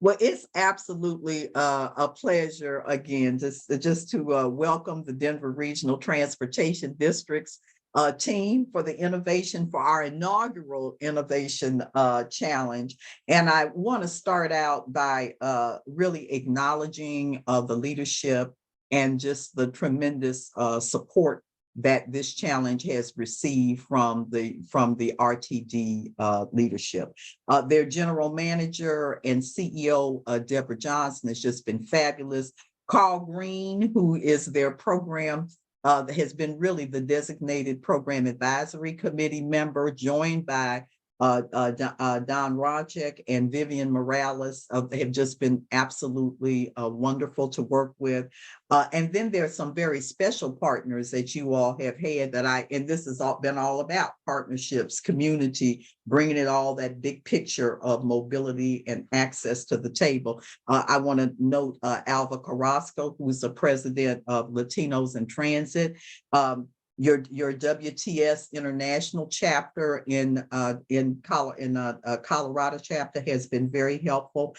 Well, it's absolutely a pleasure again, just to welcome the Denver Regional Transportation District's team for the innovation for our inaugural innovation challenge. And I want to start out by really acknowledging the leadership and just the tremendous support that this challenge has received from the RTD leadership. Their general manager and CEO, Deborah Johnson, has just been fabulous. Carl Green, who is their program, has been really the designated program advisory committee member, joined by Don Rajek and Vivian Morales. They have just been absolutely wonderful to work with. And then there's some very special partners that you all have had and this has been all about partnerships, community, bringing it all, that big picture of mobility and access to the table. I want to note Alva Carrasco, who's the president of Latinos in Transit. Your WTS International chapter in Colorado chapter has been very helpful,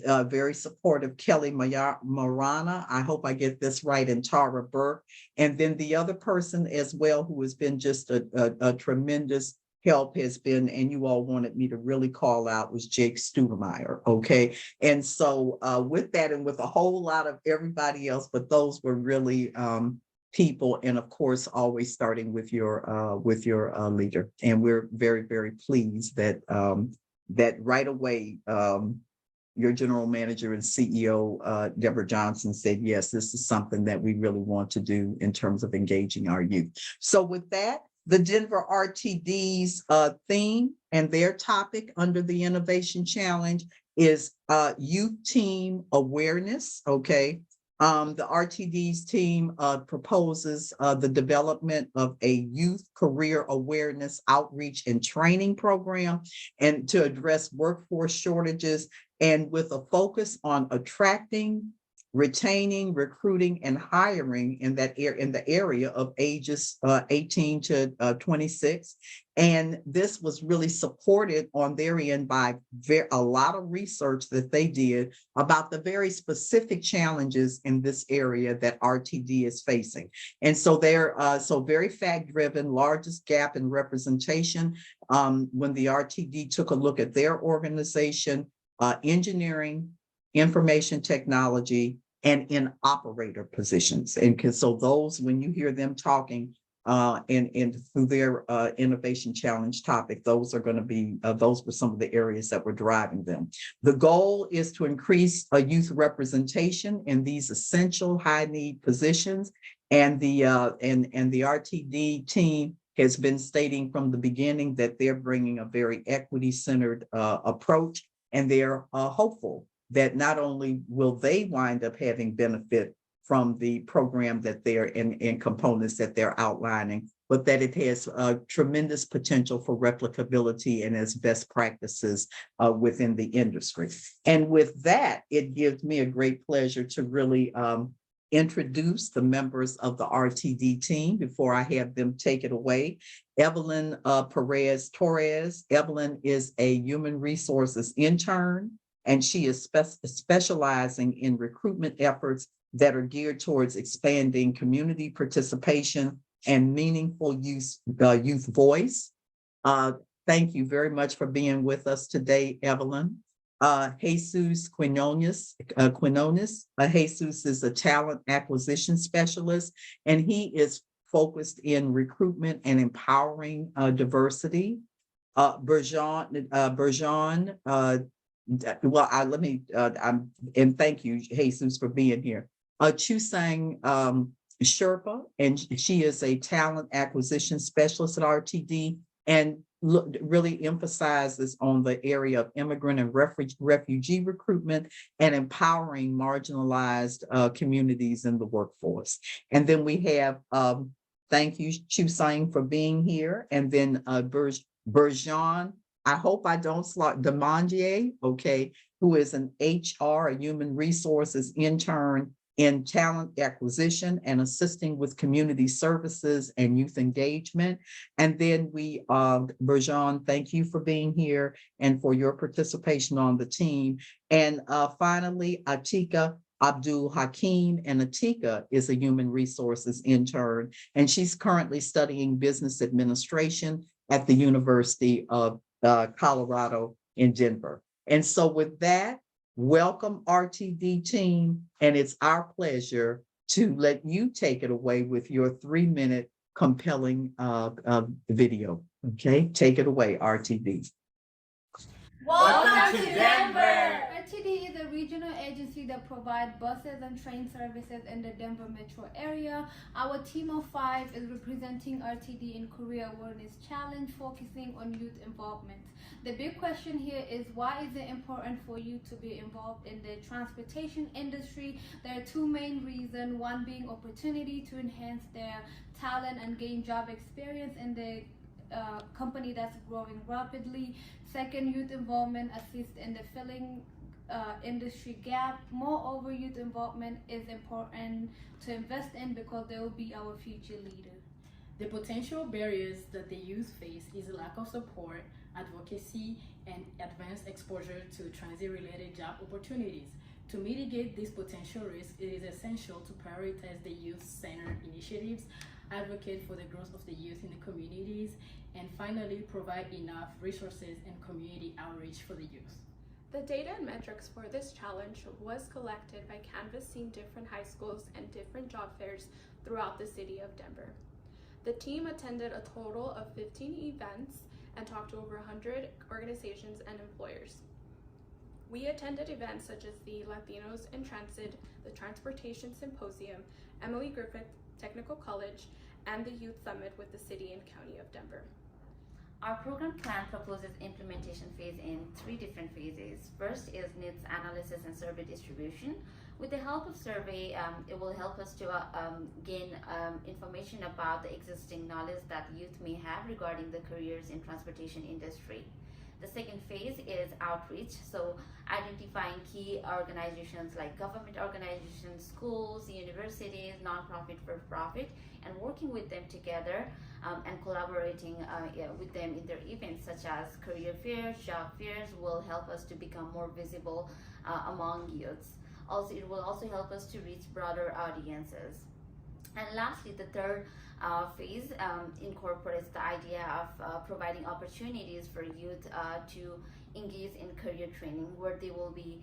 very supportive. Kelly Marana, I hope I get this right, and Tara Burke. And then the other person as well who has been just a tremendous help has been, and you all wanted me to really call out, was Jake Studemeyer. Okay. And so with that, and with a whole lot of everybody else, but those were really people, and of course always starting with your leader. And we're very, very pleased that that right away your general manager and CEO Deborah Johnson said, yes, this is something that we really want to do in terms of engaging our youth. So with that, the Denver RTD's theme and their topic under the Innovation Challenge is youth team awareness. Okay. The RTD's team proposes the development of a youth career awareness outreach and training program, and to address workforce shortages, and with a focus on attracting, retaining, recruiting, and hiring in the area of ages 18 to 26. And this was really supported on their end by a lot of research that they did about the very specific challenges in this area that RTD is facing. And so they're so very fact-driven, largest gap in representation. When the RTD took a look at their organization, engineering, information technology, and in operator positions. And so those, when you hear them talking and through their innovation challenge topic, those are going to be, those were some of the areas that were driving them. The goal is to increase youth representation in these essential high need positions. And the RTD team has been stating from the beginning that they're bringing a very equity centered approach, and they're hopeful that not only will they wind up having benefit from the program that they're in components that they're outlining, but that it has tremendous potential for replicability and as best practices within the industry. And with that, it gives me a great pleasure to really introduce the members of the RTD team before I have them take it away. Evelyn Perez Torres. Evelyn is a human resources intern, and she is specializing in recruitment efforts that are geared towards expanding community participation and meaningful youth voice. Thank you very much for being with us today, Evelyn. Jesus Quinones. Jesus is a talent acquisition specialist, and he is focused in recruitment and empowering diversity. Berjan, and thank you, Jesus, for being here. Chusang Sherpa, and she is a talent acquisition specialist at RTD, and really emphasizes on the area of immigrant and refugee recruitment and empowering marginalized communities in the workforce. And then we have, thank you, Chusang, for being here. And then Berjan, I hope I don't slot, Demandier, okay, who is an HR, a human resources intern in talent acquisition and assisting with community services and youth engagement. And then Berjan, thank you for being here and for your participation on the team. And finally, Atika Abdul Hakim, and Atika is a human resources intern, and she's currently studying business administration at the University of Colorado in Denver. And so with that, welcome RTD team, and it's our pleasure to let you take it away with your 3-minute compelling video. Okay, take it away, RTD. Welcome to Denver! RTD is a regional agency that provides buses and train services in the Denver metro area. Our team of 5 is representing RTD in Career Awareness Challenge, focusing on youth involvement. The big question here is, why is it important for you to be involved in the transportation industry? There are 2 main reasons, one being opportunity to enhance their talent and gain job experience in the company that's growing rapidly. Second, youth involvement assists in the filling industry gap. Moreover, youth involvement is important to invest in because they will be our future leader. The potential barriers that the youth face is a lack of support, advocacy, and advanced exposure to transit-related job opportunities. To mitigate these potential risks, it is essential to prioritize the youth-centered initiatives, advocate for the growth of the youth in the communities, and finally, provide enough resources and community outreach for the youth. The data and metrics for this challenge was collected by canvassing different high schools and different job fairs throughout the city of Denver. The team attended a total of 15 events and talked to over 100 organizations and employers. We attended events such as the Latinos in Transit, the Transportation Symposium, Emily Griffith Technical College, and the Youth Summit with the City and County of Denver. Our program plan proposes implementation phase in 3 different phases. First is needs analysis and survey distribution. With the help of survey, it will help us to gain information about the existing knowledge that youth may have regarding the careers in transportation industry. The second phase is outreach, so identifying key organizations like government organizations, schools, universities, nonprofit, for-profit, and working with them together and collaborating with them in their events such as career fairs, job fairs will help us to become more visible among youths. Also, it will also help us to reach broader audiences. And lastly, the third phase incorporates the idea of providing opportunities for youth to engage in career training, where they will be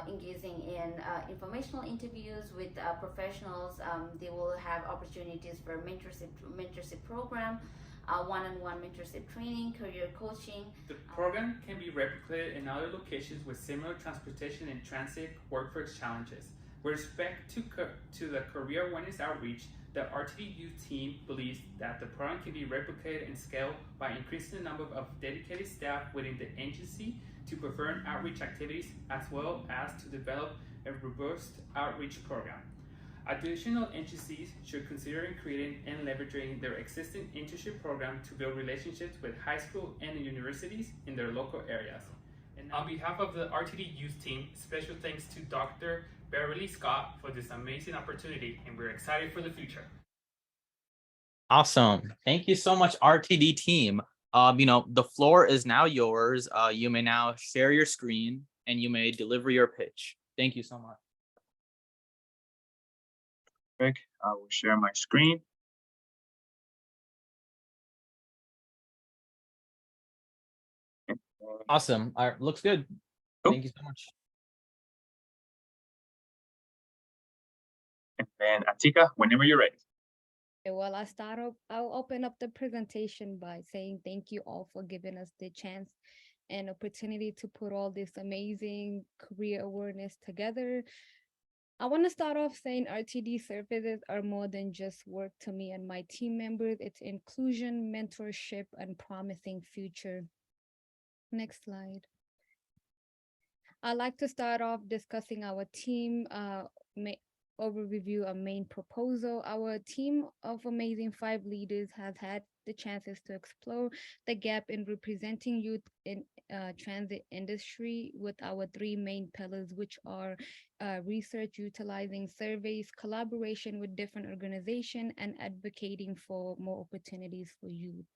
engaging in informational interviews with professionals. They will have opportunities for mentorship program, one-on-one mentorship training, career coaching. The program can be replicated in other locations with similar transportation and transit workforce challenges. With respect to the career awareness outreach, the RTD youth team believes that the program can be replicated and scaled by increasing the number of dedicated staff within the agency to perform outreach activities, as well as to develop a robust outreach program. Additional agencies should consider creating and leveraging their existing internship program to build relationships with high school and universities in their local areas. And on behalf of the RTD youth team, special thanks to Dr. Beverly Scott for this amazing opportunity, and we're excited for the future. Awesome. Thank you so much, RTD team. The floor is now yours. You may now share your screen and you may deliver your pitch. Thank you so much. I will share my screen. Awesome. All right, looks good. Cool. Thank you so much. And then Atika, whenever you're ready. Well, I'll open up the presentation by saying thank you all for giving us the chance and opportunity to put all this amazing career awareness together. I want to start off saying RTD services are more than just work to me and my team members. It's inclusion, mentorship, and promising future. Next slide. I'd like to start off discussing our team. overview a main proposal. Our team of amazing 5 leaders has had the chances to explore the gap in representing youth in transit industry with our 3 main pillars, which are research utilizing surveys, collaboration with different organizations, and advocating for more opportunities for youth.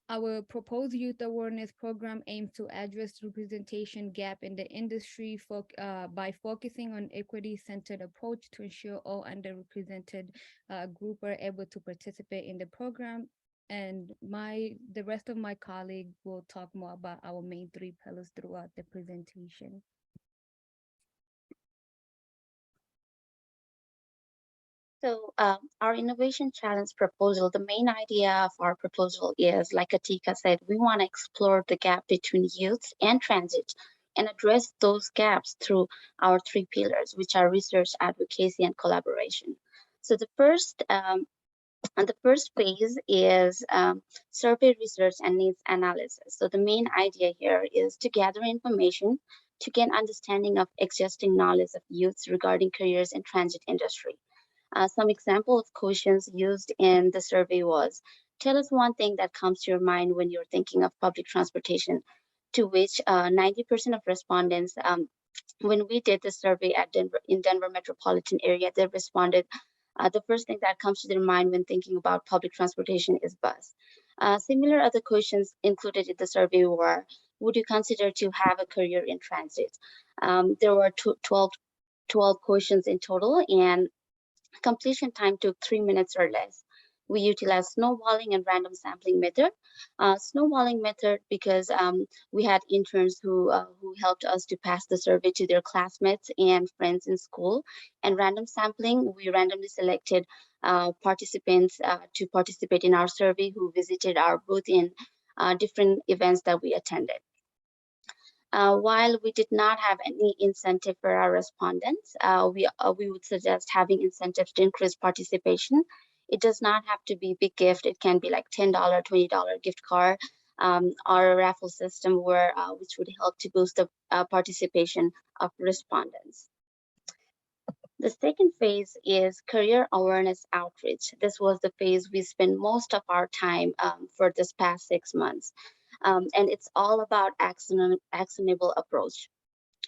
Our proposed youth awareness program aims to address representation gap in the industry by focusing on equity-centered approach to ensure all underrepresented group are able to participate in the program. And the rest of my colleague will talk more about our main 3 pillars throughout the presentation. So our innovation challenge proposal, the main idea of our proposal is, like Atika said, we want to explore the gap between youth and transit and address those gaps through our 3 pillars, which are research, advocacy, and collaboration. So and the first phase is survey research and needs analysis. So the main idea here is to gather information to gain understanding of existing knowledge of youths regarding careers in transit industry. Some example of questions used in the survey was, tell us one thing that comes to your mind when you're thinking of public transportation, to which 90% of respondents, when we did the survey at Denver metropolitan area, they responded, the first thing that comes to their mind when thinking about public transportation is bus. Similar other questions included in the survey were, would you consider to have a career in transit? There were 12 questions in total, and completion time took 3 minutes or less. We utilized snowballing and random sampling method. Snowballing method because we had interns who helped us to pass the survey to their classmates and friends in school. And random sampling, we randomly selected participants to participate in our survey who visited our booth in different events that we attended. While we did not have any incentive for our respondents, we would suggest having incentives to increase participation. It does not have to be big gift. It can be like $10, $20 gift card, or a raffle system which would help to boost the participation of respondents. The second phase is career awareness outreach. This was the phase we spent most of our time for this past 6 months. And it's all about actionable approach.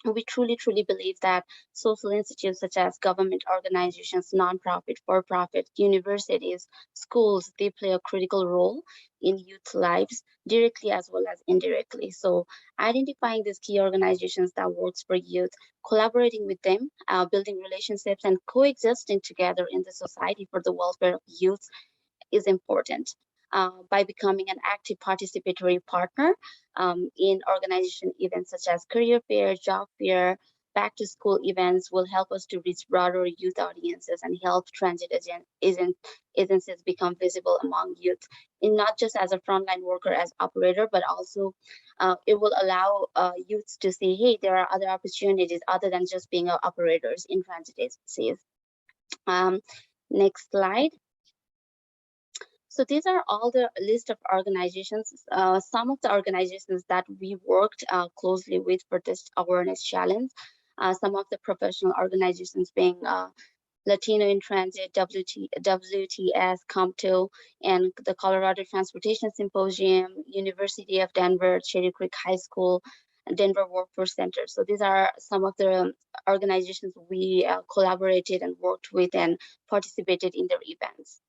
We truly believe that social institutes such as government organizations, nonprofit, for-profit, universities, schools, they play a critical role in youth lives directly as well as indirectly. So identifying these key organizations that works for youth, collaborating with them, building relationships and coexisting together in the society for the welfare of youth is important. By becoming an active participatory partner in organization events such as career fair, job fair, back to school events will help us to reach broader youth audiences and help transit agencies become visible among youth, in not just as a frontline worker as operator, but also it will allow youths to see, hey, there are other opportunities other than just being operators in transit agencies. Next slide. So these are all the list of organizations, some of the organizations that we worked closely with for this awareness challenge. Some of the professional organizations being Latino in Transit, WTS, COMTO, and the Colorado Transportation Symposium, University of Denver, Cherry Creek High School, Denver Workforce Center. So these are some of the organizations we collaborated and worked with and participated in their events.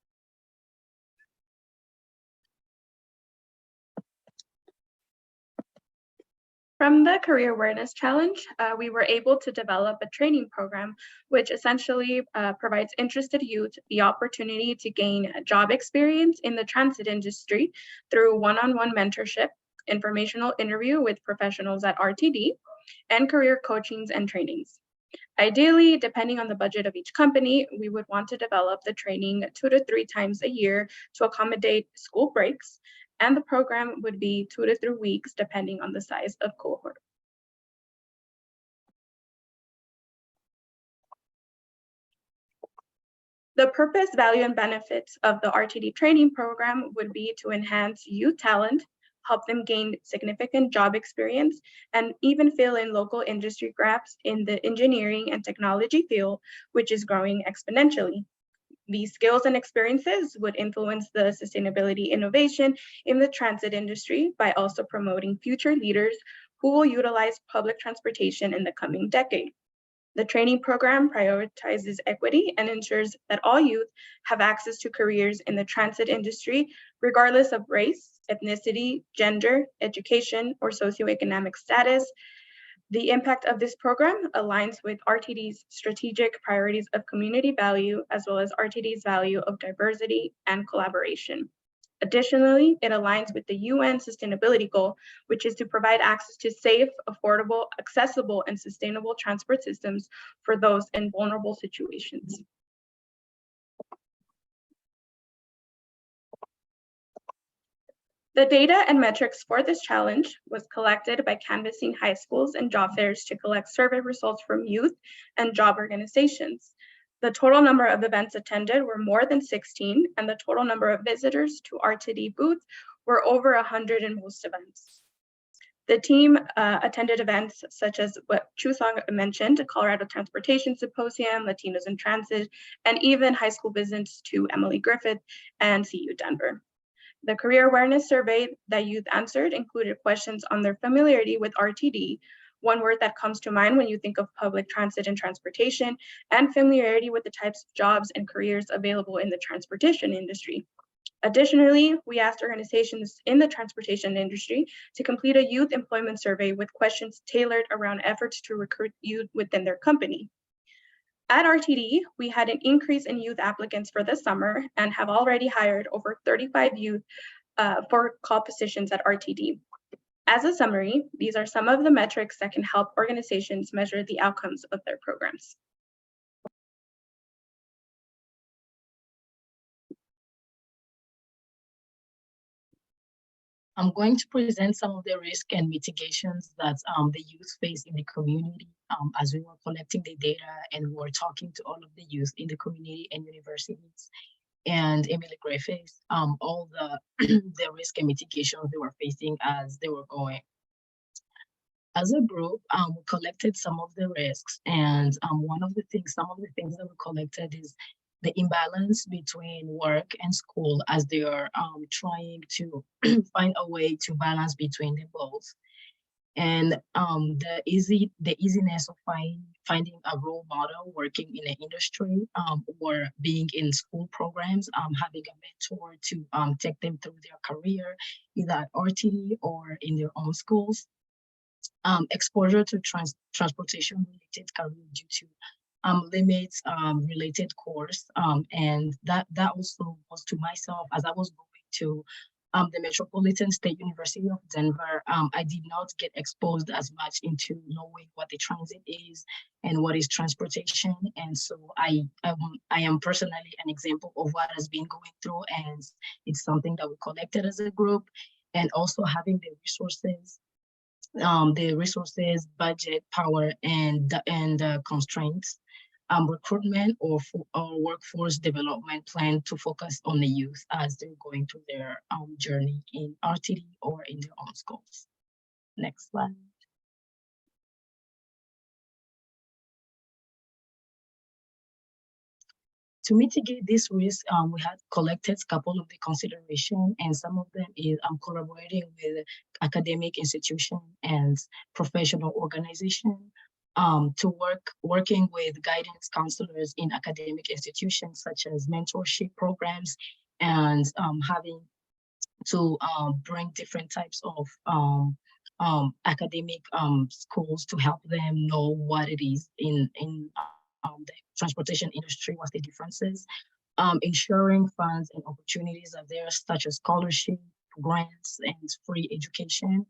From the Career Awareness Challenge, we were able to develop a training program, which essentially provides interested youth the opportunity to gain job experience in the transit industry through one-on-one mentorship, informational interview with professionals at RTD, and career coachings and trainings. Ideally, depending on the budget of each company, we would want to develop the training 2 to 3 times a year to accommodate school breaks, and the program would be 2 to 3 weeks depending on the size of cohort. The purpose, value, and benefits of the RTD training program would be to enhance youth talent, help them gain significant job experience, and even fill in local industry gaps in the engineering and technology field, which is growing exponentially. These skills and experiences would influence the sustainability innovation in the transit industry by also promoting future leaders who will utilize public transportation in the coming decade. The training program prioritizes equity and ensures that all youth have access to careers in the transit industry, regardless of race, ethnicity, gender, education, or socioeconomic status. The impact of this program aligns with RTD's strategic priorities of community value, as well as RTD's value of diversity and collaboration. Additionally, it aligns with the UN sustainability goal, which is to provide access to safe, affordable, accessible, and sustainable transport systems for those in vulnerable situations. The data and metrics for this challenge was collected by canvassing high schools and job fairs to collect survey results from youth and job organizations. The total number of events attended were more than 16, and the total number of visitors to RTD booths were over 100 in most events. The team attended events such as what Chusong mentioned, the Colorado Transportation Symposium, Latinos in Transit, and even high school visits to Emily Griffith and CU Denver. The career awareness survey that youth answered included questions on their familiarity with RTD, one word that comes to mind when you think of public transit and transportation, and familiarity with the types of jobs and careers available in the transportation industry. Additionally, we asked organizations in the transportation industry to complete a youth employment survey with questions tailored around efforts to recruit youth within their company. At RTD, we had an increase in youth applicants for the summer and have already hired over 35 youth for call positions at RTD. As a summary, these are some of the metrics that can help organizations measure the outcomes of their programs. I'm going to present some of the risk and mitigations that the youth face in the community as we were collecting the data and we were talking to all of the youth in the community and universities. And Emily Griffiths, all the, the risk and mitigations they were facing as they were going. As a group, we collected some of the risks, and some of the things that we collected is the imbalance between work and school as they are trying to find a way to balance between them both. And the easiness of finding a role model working in the industry or being in school programs, having a mentor to take them through their career, either at RTD or in their own schools. Exposure to transportation related career due to limits related course, and that also was to myself as I was going to the Metropolitan State University of Denver. I did not get exposed as much into knowing what the transit is and what is transportation, and so I am personally an example of what has been going through, and it's something that we collected as a group, and also having the resources, budget, power, and constraints, recruitment or workforce development plan to focus on the youth as they're going through their journey in RTD or in their own schools. Next slide. To mitigate this risk, we had collected a couple of the consideration, and some of them is collaborating with academic institution and professional organization, to working with guidance counselors in academic institutions such as mentorship programs, and having to bring different types of academic schools to help them know what it is in the transportation industry, what's the differences, ensuring funds and opportunities are there, such as scholarship, grants, and free education.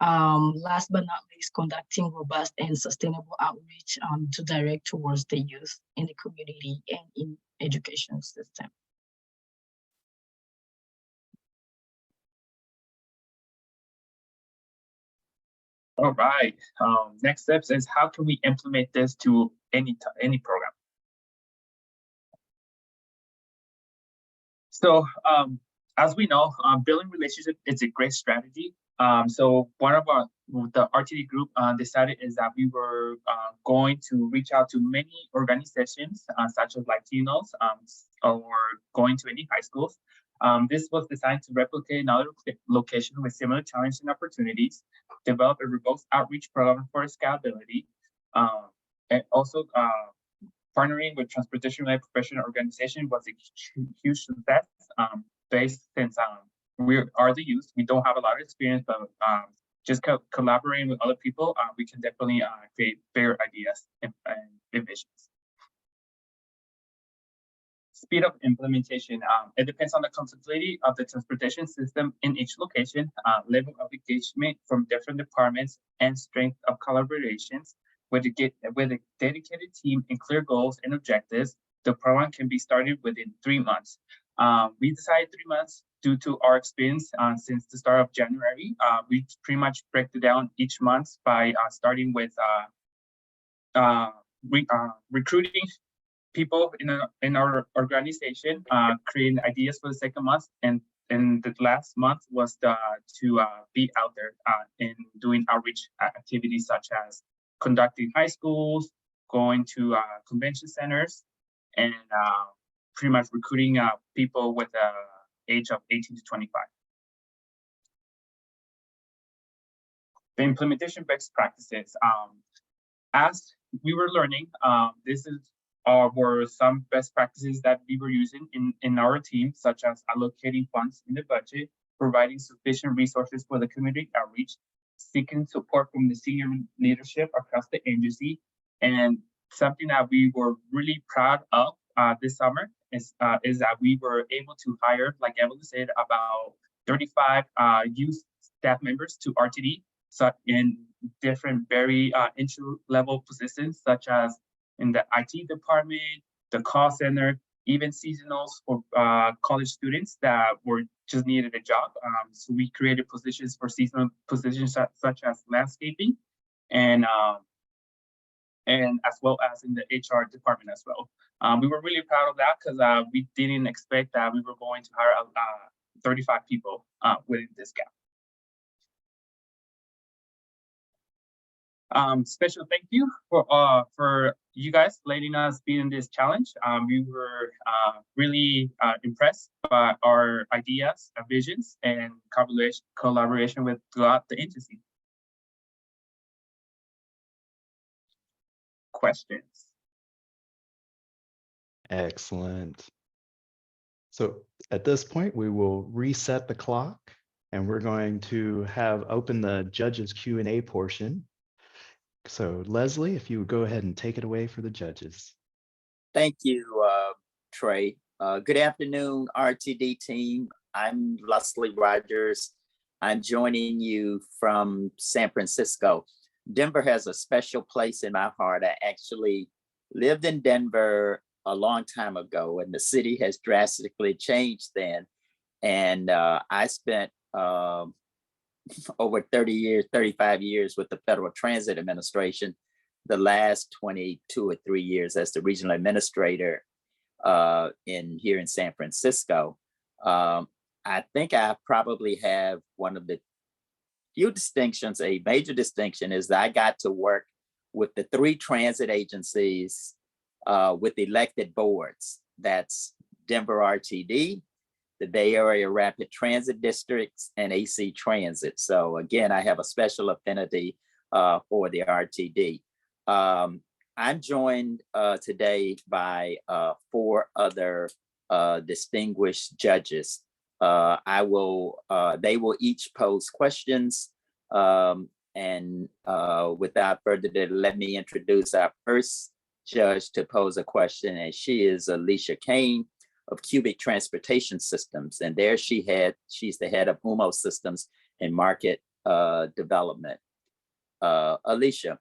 Last but not least, conducting robust and sustainable outreach to direct towards the youth in the community and in education system. All right. Next steps is how can we implement this to any program? So as we know, building relationship is a great strategy. So one of the RTD group decided is that we were going to reach out to many organizations, such as Latinos, or going to any high schools. This was designed to replicate another location with similar challenges and opportunities, develop a robust outreach program for scalability, and also partnering with transportation-related professional organization was a huge success. Based since we are the youth, we don't have a lot of experience, but just collaborating with other people, we can definitely create bigger ideas and visions. Speed of implementation. It depends on the complexity of the transportation system in each location, level of engagement from different departments, and strength of collaborations. With a dedicated team and clear goals and objectives, the program can be started within 3 months. We decided 3 months due to our experience since the start of January. We pretty much break it down each month by starting with recruiting people in our organization, creating ideas for the second month, and the last month was to be out there and doing outreach activities such as conducting high schools, going to convention centers, and pretty much recruiting people with the age of 18 to 25. The implementation best practices. As we were learning, were some best practices that we were using in our team, such as allocating funds in the budget, providing sufficient resources for the community outreach, seeking support from the senior leadership across the agency, and something that we were really proud of this summer is that we were able to hire, like Evelyn said, about 35 youth staff members to RTD, so in different very entry-level positions, such as in the IT department, the call center, even seasonals for college students that were just needed a job. So we created positions for seasonal positions such as landscaping, and as well as in the HR department as well. We were really proud of that because we didn't expect that we were going to hire 35 people within this gap. Special thank you for you guys letting us be in this challenge. We were really impressed by our ideas, our visions, and collaboration with throughout the agency. Questions? Excellent. So at this point, we will reset the clock, and we're going to have open the judges Q&A portion. So Leslie, if you would go ahead and take it away for the judges. Thank you, Trey. Good afternoon, RTD team. I'm Leslie Rogers. I'm joining you from San Francisco. Denver has a special place in my heart. I actually lived in Denver a long time ago, and the city has drastically changed then. And I spent over 30 years, 35 years with the Federal Transit Administration, the last 22 or 3 years as the regional administrator here in San Francisco. I think I probably have one of the few distinctions. A major distinction is that I got to work with the 3 transit agencies with elected boards. That's Denver RTD, the Bay Area Rapid Transit Districts, and AC Transit. So again, I have a special affinity for the RTD. I'm joined today by 4 other distinguished judges. They will each pose questions. And without further ado, let me introduce our first judge to pose a question, and she is Alicia Kane of Cubic Transportation Systems. And there she's the head of HUMO Systems and Market Development. Alicia.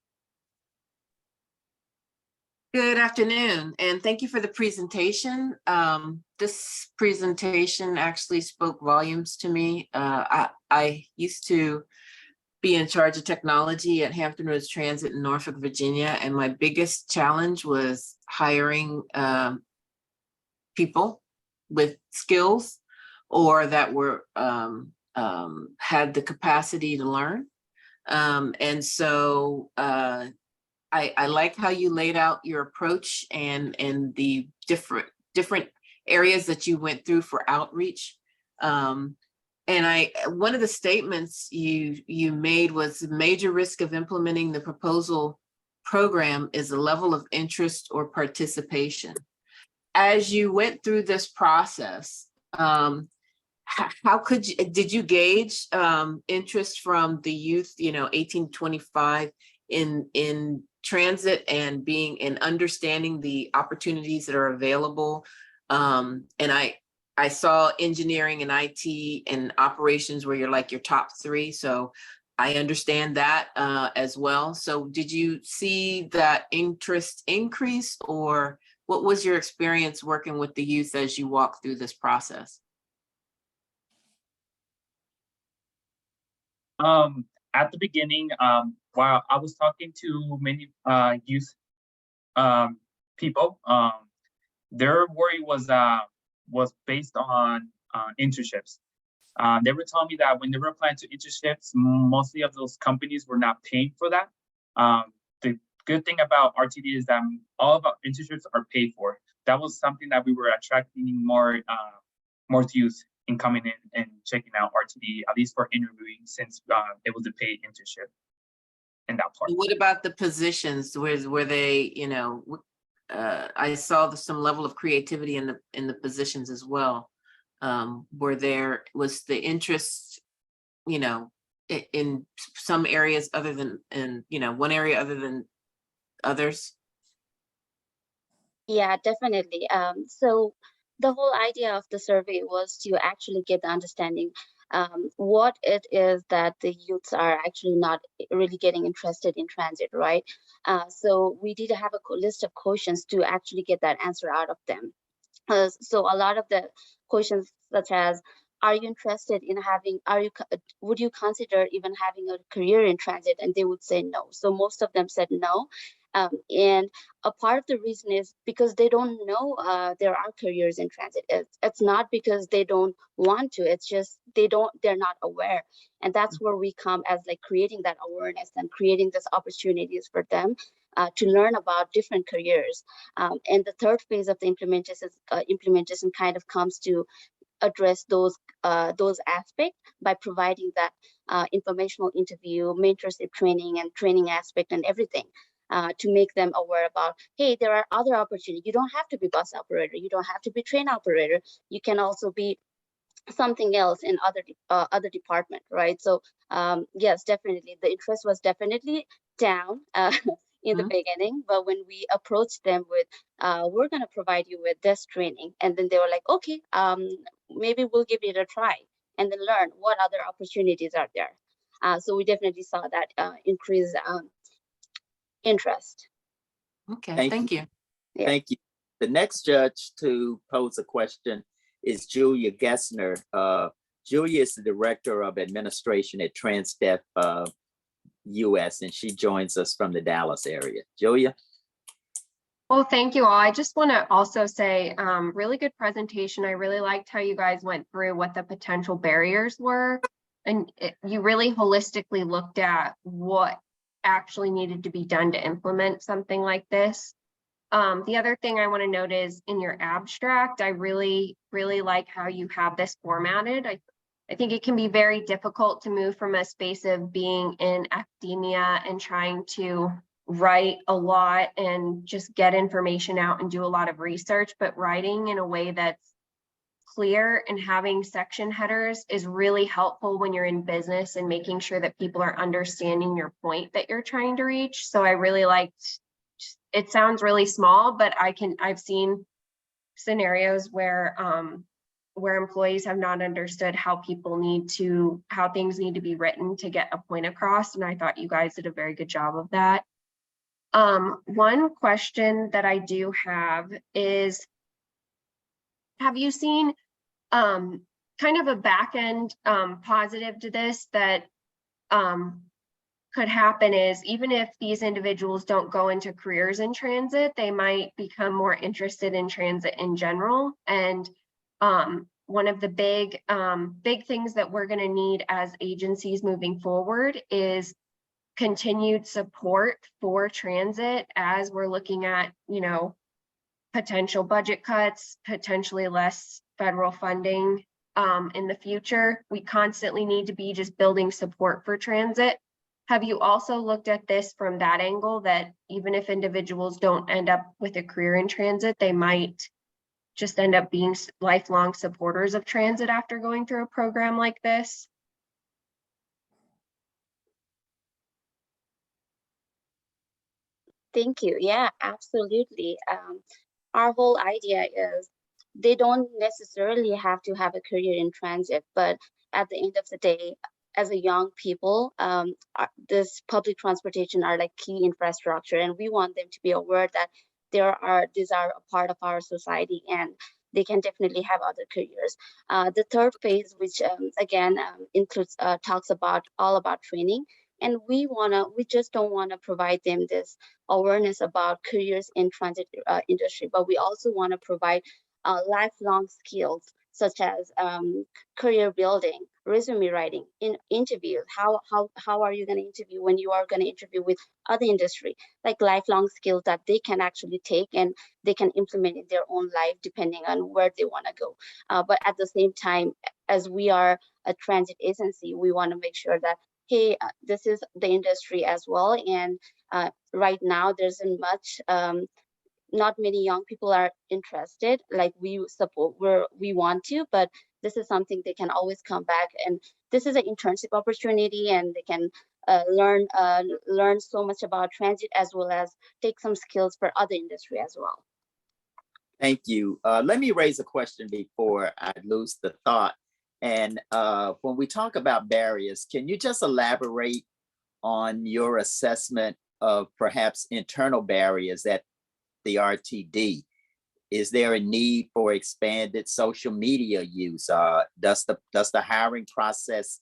Good afternoon, and thank you for the presentation. This presentation actually spoke volumes to me. I used to be in charge of technology at Hampton Roads Transit in Norfolk, Virginia, and my biggest challenge was hiring people with skills or that were had the capacity to learn. And so I like how you laid out your approach and the different areas that you went through for outreach. And one of the statements you made was the major risk of implementing the proposal program is the level of interest or participation. As you went through this process, how did you gauge interest from the youth, 18 to 25 in transit and understanding the opportunities that are available? And I saw engineering and IT and operations where you're like your top 3. So I understand that as well. So did you see that interest increase, or what was your experience working with the youth as you walked through this process? At the beginning, while I was talking to many youth people, their worry was based on internships. They were telling me that when they were applying to internships, mostly of those companies were not paying for that. The good thing about RTD is that all of our internships are paid for. That was something that we were attracting more youth in coming in and checking out RTD, at least for interviewing, since it was a paid internship in that part. What about the positions? Were they, I saw some level of creativity in the positions as well. Was the interest, in some areas other than, one area other than others? Yeah, definitely. So the whole idea of the survey was to actually get the understanding what it is that the youths are actually not really getting interested in transit, right? So we did have a list of questions to actually get that answer out of them. So a lot of the questions such as, are you interested in having, would you consider even having a career in transit? And they would say no. So most of them said no. And a part of the reason is because they don't know there are careers in transit. It's not because they don't want to, it's just they're not aware. And that's where we come as like creating that awareness and creating these opportunities for them to learn about different careers. And the third phase of the implementation kind of comes to address those aspects by providing that informational interview, mentorship training, and training aspect and everything. To make them aware about, hey, there are other opportunities. You don't have to be bus operator. You don't have to be train operator. You can also be something else in other department, right? So yes, definitely the interest was definitely down in the beginning, but when we approached them with, we're going to provide you with this training, and then they were like, okay, maybe we'll give it a try and then learn what other opportunities are there. So we definitely saw that increase interest. Okay, thank you. Yeah. Thank you. The next judge to pose a question is Julia Gessner. Julia is the Director of Administration at TransDef US, and she joins us from the Dallas area. Julia? Well, thank you all. I just want to also say, really good presentation. I really liked how you guys went through what the potential barriers were. And you really holistically looked at what actually needed to be done to implement something like this. The other thing I want to note is in your abstract, I really like how you have this formatted. I think it can be very difficult to move from a space of being in academia and trying to write a lot and just get information out and do a lot of research, but writing in a way that's clear and having section headers is really helpful when you're in business and making sure that people are understanding your point that you're trying to reach. So I really liked, it sounds really small, but I've seen scenarios where employees have not understood how things need to be written to get a point across. And I thought you guys did a very good job of that. One question that I do have is, have you seen kind of a back end positive to this that could happen is, even if these individuals don't go into careers in transit, they might become more interested in transit in general. And one of the big things that we're going to need as agencies moving forward is continued support for transit as we're looking at, potential budget cuts, potentially less federal funding in the future. We constantly need to be just building support for transit. Have you also looked at this from that angle, that even if individuals don't end up with a career in transit, they might just end up being lifelong supporters of transit after going through a program like this? Thank you. Yeah, absolutely. Our whole idea is they don't necessarily have to have a career in transit, but at the end of the day, as a young people, this public transportation are like key infrastructure, and we want them to be aware that these are a part of our society, and they can definitely have other careers. The third phase, which again includes talks about all about training, and we just don't wanna provide them this awareness about careers in transit industry, but we also want to provide lifelong skills such as career building, resume writing, in interviews. How are you going to interview when you are going to interview with other industry? Like lifelong skills that they can actually take and they can implement in their own life depending on where they want to go. But at the same time, as we are a transit agency, we want to make sure that, hey, this is the industry as well, and right now there's not many young people are interested like we want to, but this is something they can always come back, and this is an internship opportunity, and they can learn so much about transit as well as take some skills for other industry as well. Thank you. Let me raise a question before I lose the thought. And when we talk about barriers, can you just elaborate on your assessment of perhaps internal barriers at the RTD? Is there a need for expanded social media use? Does the hiring process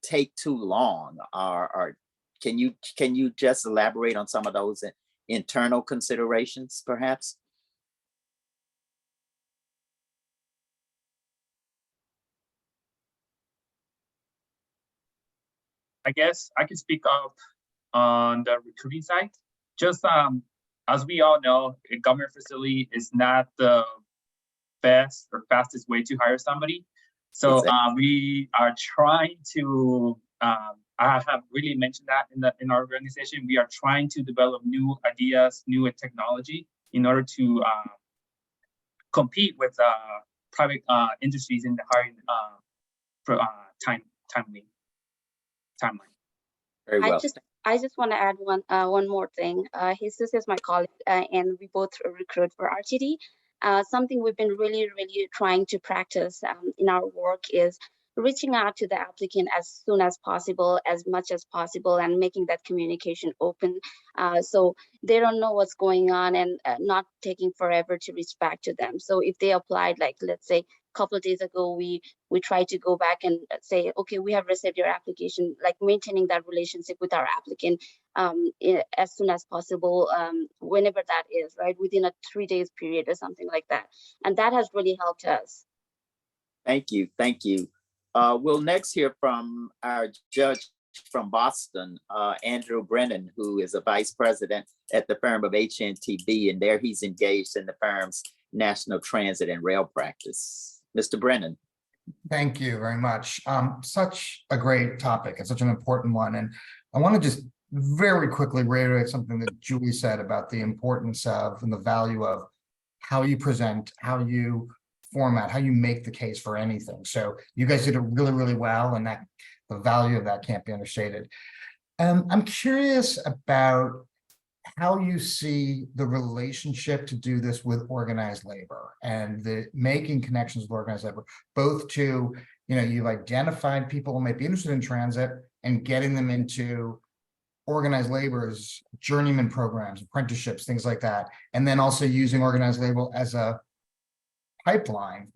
take too long? Or can you just elaborate on some of those internal considerations, perhaps? I guess I can speak up on the recruiting side. Just as we all know, a government facility is not the best or fastest way to hire somebody. So we are trying to, I have really mentioned that in our organization, we are trying to develop new ideas, new technology in order to compete with private industries in the hiring timeline. Very well. I just want to add one more thing. Jesus is my colleague, and we both recruit for RTD. Something we've been really trying to practice in our work is reaching out to the applicant as soon as possible, as much as possible, and making that communication open so they don't know what's going on, and not taking forever to reach back to them. So if they applied, like let's say a couple of days ago, we try to go back and say, okay, we have received your application, like maintaining that relationship with our applicant as soon as possible, whenever that is, right, within a 3 days period or something like that. And that has really helped us. Thank you. We'll next hear from our judge from Boston, Andrew Brennan, who is a vice president at the firm of HNTB, and there he's engaged in the firm's national transit and rail practice. Mr. Brennan. Thank you very much. Such a great topic and such an important one. And I want to just very quickly reiterate something that Julie said about the importance of and the value of how you present, how you format, how you make the case for anything. So you guys did it really well, and that the value of that can't be understated. I'm curious about how you see the relationship to do this with organized labor and the making connections with organized labor, both to, you've identified people who might be interested in transit and getting them into organized labor's journeyman programs, apprenticeships, things like that. And then also using organized labor as a pipeline,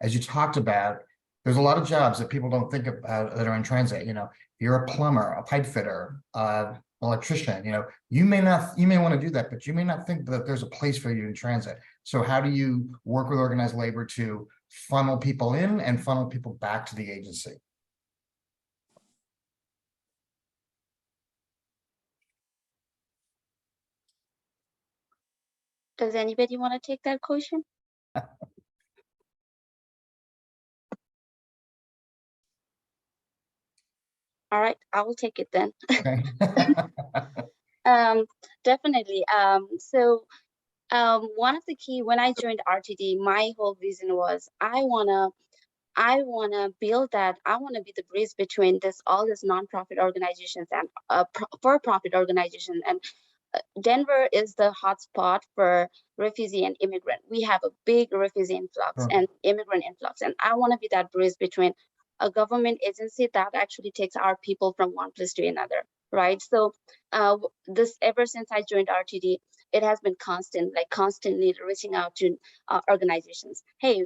as you talked about, there's a lot of jobs that people don't think about that are in transit. You're a plumber, a pipe fitter, electrician, you may want to do that, but you may not think that there's a place for you in transit. So how do you work with organized labor to funnel people in and funnel people back to the agency. Does anybody want to take that question? All right, I will take it then. Okay. Definitely. One of the key when I joined RTD, my whole vision was I wanna build that. I wanna be the bridge between all this nonprofit organizations and for-profit organizations. And Denver is the hotspot for refugee and immigrant. We have a big refugee influx and immigrant influx, and I want to be that bridge between a government agency that actually takes our people from one place to another, right? So this ever since I joined RTD, it has been constantly reaching out to organizations. Hey,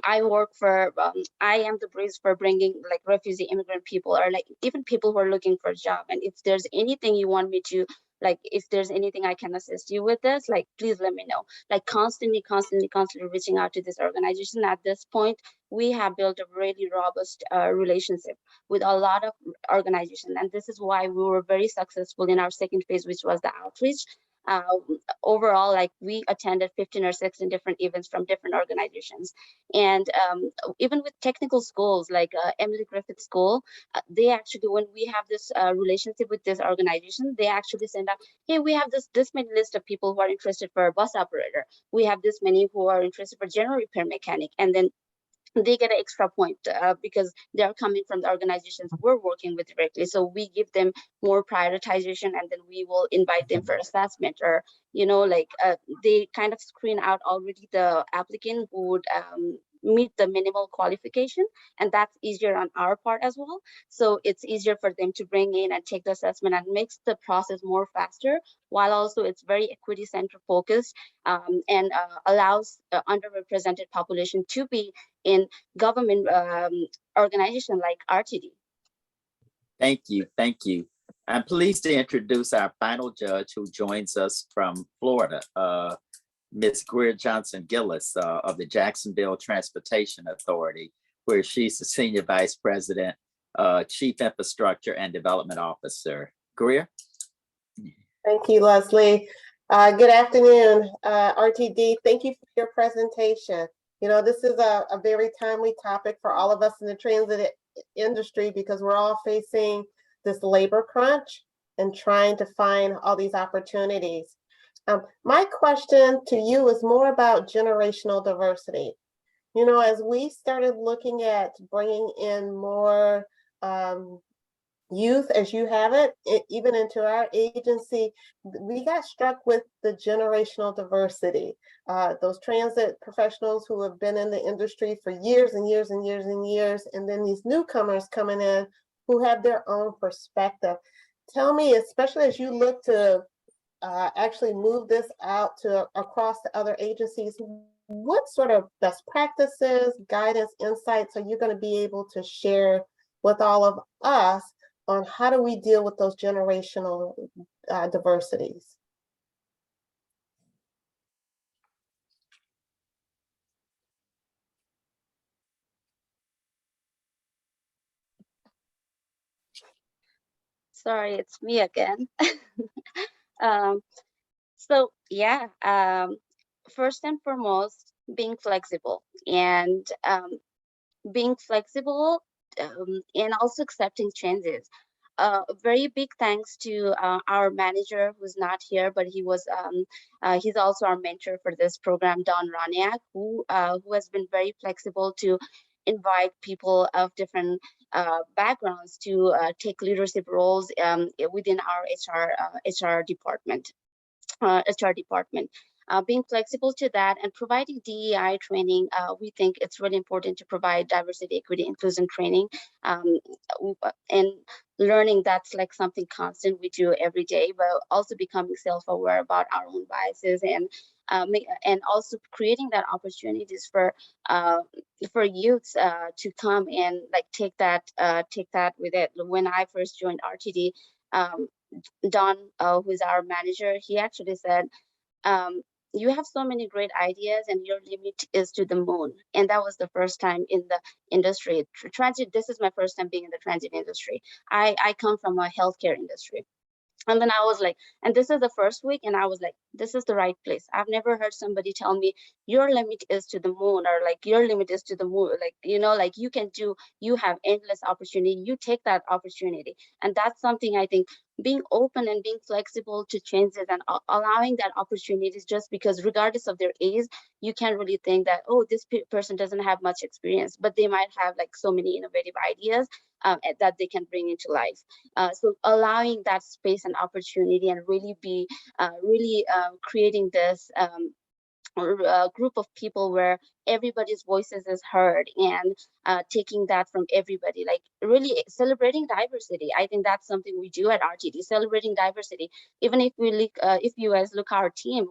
I work for, I am the bridge for bringing like refugee immigrant people or like even people who are looking for a job. And if there's anything you want me to, like, if there's anything I can assist you with this, like, please let me know. Like constantly reaching out to this organization. At this point, we have built a really robust relationship with a lot of organizations. And this is why we were very successful in our second phase, which was the outreach. Overall, like we attended 15 or 16 different events from different organizations. And even with technical schools like Emily Griffith School, they actually, when we have this relationship with this organization, they actually send out, hey, we have this many list of people who are interested for a bus operator. We have this many who are interested for general repair mechanic. And then they get an extra point because they're coming from the organizations we're working with directly. So we give them more prioritization, and then we will invite them for assessment, or, you know, like they kind of screen out already the applicant who would meet the minimal qualification, and that's easier on our part as well. So it's easier for them to bring in and take the assessment, and makes the process more faster, while also it's very equity center focused and allows underrepresented population to be in government organization like RTD. Thank you. Thank you. I'm pleased to introduce our final judge who joins us from Florida, Ms. Greer Johnson Gillis of the Jacksonville Transportation Authority, where she's the Senior Vice President, Chief Infrastructure and Development Officer. Greer? Thank you, Leslie. Good afternoon, RTD. Thank you for your presentation. You know, this is a very timely topic for all of us in the transit industry, because we're all facing this labor crunch and trying to find all these opportunities. My question to you is more about generational diversity. You know, as we started looking at bringing in more youth, as you have it, even into our agency, we got struck with the generational diversity. Those transit professionals who have been in the industry for years and years and years and years, and then these newcomers coming in who have their own perspective. Tell me, especially as you look to actually move this out to across the other agencies, what sort of best practices, guidance, insights are you going to be able to share with all of us on how do we deal with those generational diversities? Sorry, it's me again. So yeah, first and foremost, being flexible and and also accepting changes. Very big thanks to our manager, who's not here, but he's also our mentor for this program, Don Roniak, who has been very flexible to invite people of different backgrounds to take leadership roles within our HR department. Being flexible to that and providing DEI training, we think it's really important to provide diversity, equity, inclusion training, and learning that's like something constant we do every day, but also becoming self-aware about our own biases, and also creating that opportunities for youths to come and like take that with it. When I first joined RTD, Don, who is our manager, he actually said, you have so many great ideas and your limit is to the moon. And that was the first time in the industry. Transit, this is my first time being in the transit industry. I come from a healthcare industry. And then I was like, and this is the first week, and I was like, this is the right place. I've never heard somebody tell me your limit is to the moon, or like your limit is to the moon. Like, you know, like you can do, you have endless opportunity. You take that opportunity. And that's something I think being open and being flexible to changes and allowing that opportunities, just because regardless of their age, you can't really think that, oh, this person doesn't have much experience, but they might have like so many innovative ideas that they can bring into life. So allowing that space and opportunity and really be creating this group of people where everybody's voices is heard, and taking that from everybody, like really celebrating diversity. I think that's something we do at RTD, celebrating diversity. Even if we look, if you guys look our team,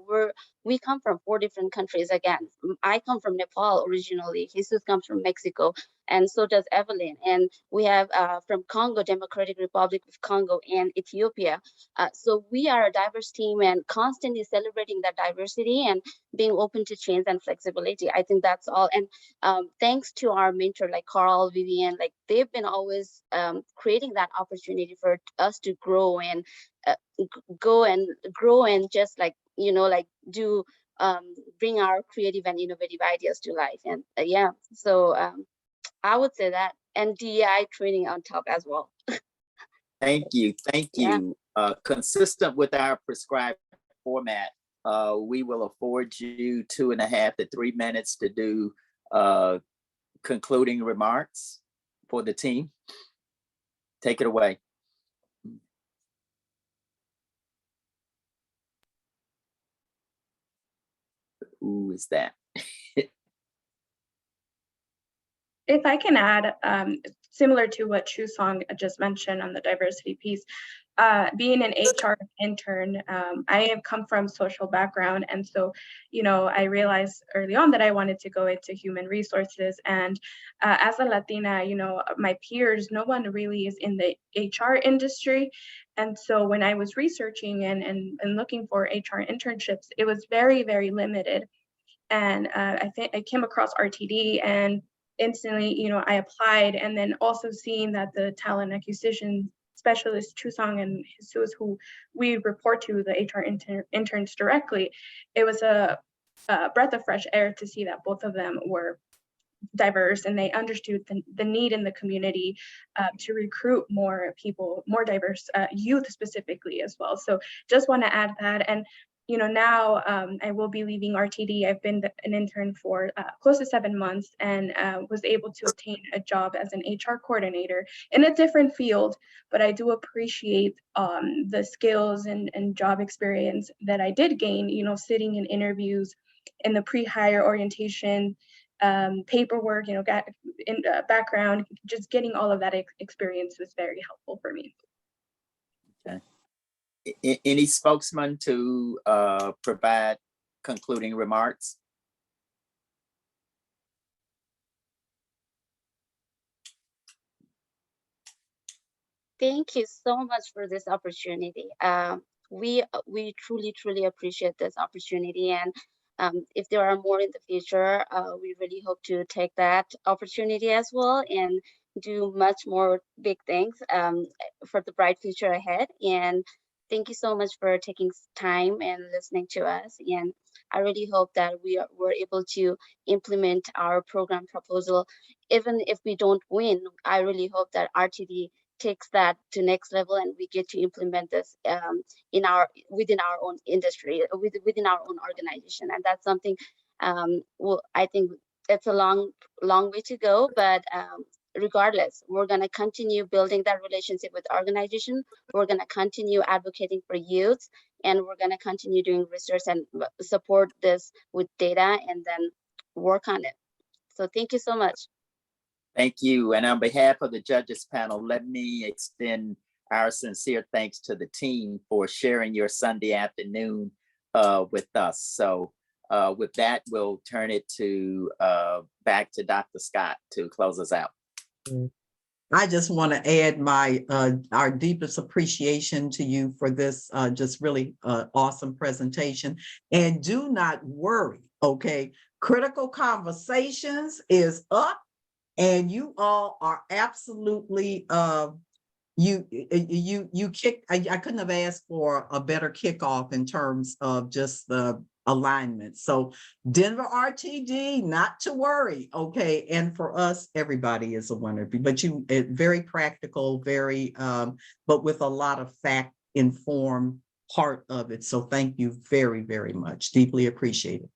we come from 4 different countries. Again, I come from Nepal originally, Jesus comes from Mexico, and so does Evelyn. And we have from Congo, Democratic Republic of Congo, and Ethiopia. So we are a diverse team, and constantly celebrating that diversity and being open to change and flexibility. I think that's all. And thanks to our mentor, like Carl, Vivian, like they've been always creating that opportunity for us to grow and go and grow, and just like, you know, like do bring our creative and innovative ideas to life. And yeah, so I would say that, and DEI training on top as well. Thank you. Thank Yeah. you. Consistent with our prescribed format, we will afford you 2.5 to 3 minutes to do concluding remarks for the team. Take it away. Who is that? If I can add, similar to what Chu Song just mentioned on the diversity piece, being an HR intern, I have come from social background. And so, you know, I realized early on that I wanted to go into human resources. And as a Latina, you know, my peers, no one really is in the HR industry. And so when I was researching and looking for HR internships, it was very, very limited. And I think I came across RTD, and instantly, you know, I applied. And then also seeing that the talent acquisition specialist, Chusong and Jesus, who we report to, the HR interns directly, it was a breath of fresh air to see that both of them were diverse, and they understood the need in the community to recruit more people, more diverse youth specifically as well. So just want to add that. And you know, now I will be leaving RTD. I've been an intern for close to 7 months, and was able to obtain a job as an HR coordinator in a different field. But I do appreciate the skills and job experience that I did gain, you know, sitting in interviews, in the pre-hire orientation, paperwork, you know, in background, just getting all of that experience was very helpful for me. Okay. Any spokesman to provide concluding remarks? Thank you so much for this opportunity. We truly appreciate this opportunity, and if there are more in the future, we really hope to take that opportunity as well and do much more big things for the bright future ahead. And thank you so much for taking time and listening to us. And I really hope that we're able to implement our program proposal. Even if we don't win, I really hope that RTD takes that to next level, and we get to implement this within our own industry, within our own organization. And that's something well, I think it's a long way to go, but regardless, we're going to continue building that relationship with organization. We're going to continue advocating for youth, and we're going to continue doing research and support this with data, and then work on it. So thank you so much. Thank you. And on behalf of the judges panel, let me extend our sincere thanks to the team for sharing your Sunday afternoon with us. So with that, we'll turn it to back to Dr. Scott to close us out. I just want to add my our deepest appreciation to you for this just really awesome presentation. And do not worry, okay? Critical Conversations is up, and you all are absolutely you kick. I couldn't have asked for a better kickoff in terms of just the alignment. So Denver RTD, not to worry, okay. And for us, everybody is a winner. But you, very practical, very but with a lot of fact informed part of it. So thank you very, very much. Deeply appreciated.